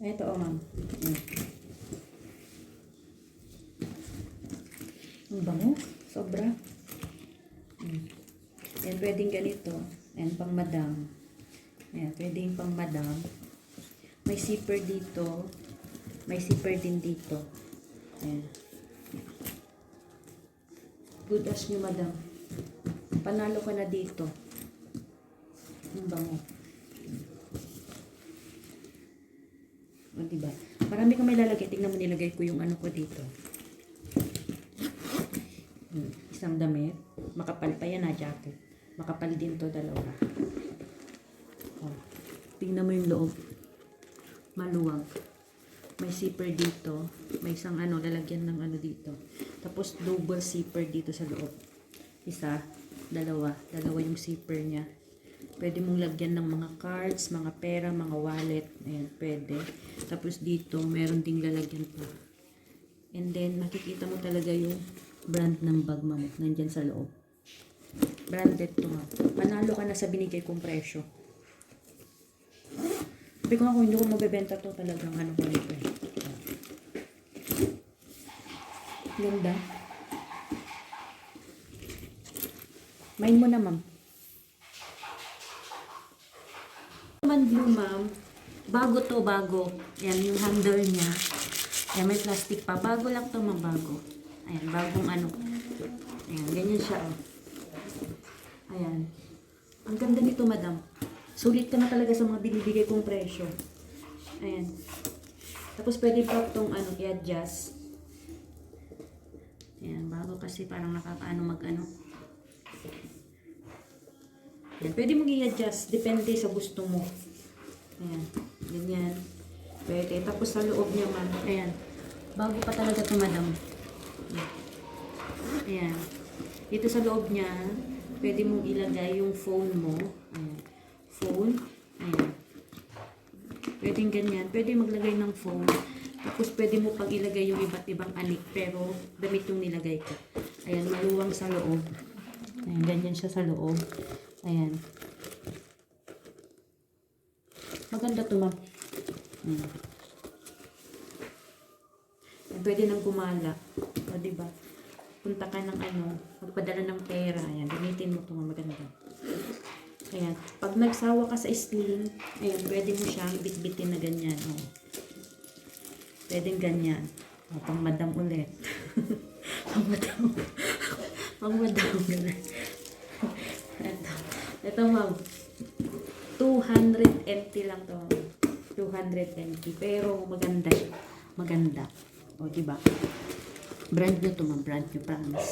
Ito, oh, ma'am. Ang bango. Sobra. Yan, pwedeng ganito. Yan, pang madam. Yan, pwedeng pang madam. May zipper dito. May zipper din dito. Yan. Good as nyo, madam. Panalo ka na dito. Ang bango. O, diba? Marami kang may lalagay. Tingnan mo, nilagay ko yung ano ko dito. Isang damit. Makapal pa yan, jacket. Makapal din to, dalawa. O, tingnan mo yung loob. Maluwag. May zipper dito. May isang ano, lalagyan ng ano dito. Tapos double zipper dito sa loob. Isa, dalawa. Dalawa yung zipper niya. Pwede mong lagyan ng mga cards, mga pera, mga wallet. Ayan, pwede. Tapos dito, meron ding lalagyan pa. And then, makikita mo talaga yung brand ng bag mo. Nandyan sa loob. Branded to nga. Panalo ka na sa binigay kong presyo. Sabi ko nga kung hindi ko mabibenta to, talagang ano ko nito eh. Ganda. Main mo na, ma'am. Man blue, ma'am. Bago to, bago. Yan, yung handle niya. Yan, may plastic pa. Bago lang to, ma'am, bago. Ayan, bagong ano. Ayan, ganyan siya, oh. Ayan. Ang ganda nito, madam. Sulit ka na talaga sa mga binibigay kong presyo. Ayan. Tapos pwede pa itong ano, i-adjust. Ayan, bago kasi parang nakakaano mag-ano. Ayan, pwede mong i-adjust. Depende sa gusto mo. Ayan, ganyan. Pwede. Tapos sa loob niya, ma'am. Ayan. Bago pa talaga ito, madam. Ayan. Dito sa loob niya, pwede mong ilagay yung phone mo. Ayan. Phone. Ayan. Pwedeng ganyan. Pwede maglagay ng phone. Tapos pwede mo pag ilagay yung iba't ibang anik. Pero damit yung nilagay ko. Ayan. Maluwang sa loob. Ayan. Ganyan siya sa loob. Ayan. Maganda to, ma'am. Ayan. Pwede nang gumala. O, diba? Punta ka ng ano, magpadala ng pera. Ayan, gamitin mo ito, maganda. Ayan, pag nagsawa ka sa sling, ayan, pwede mo siyang bitbitin na ganyan. O. Pwedeng ganyan. O, pang madam ulit. Pang madam. Pang madam ulit. Ito, ma'am. 200 empty lang to. 200 empty. Pero maganda. Maganda. O, diba? Brand nyo to, ma'am. Brand nyo, promise.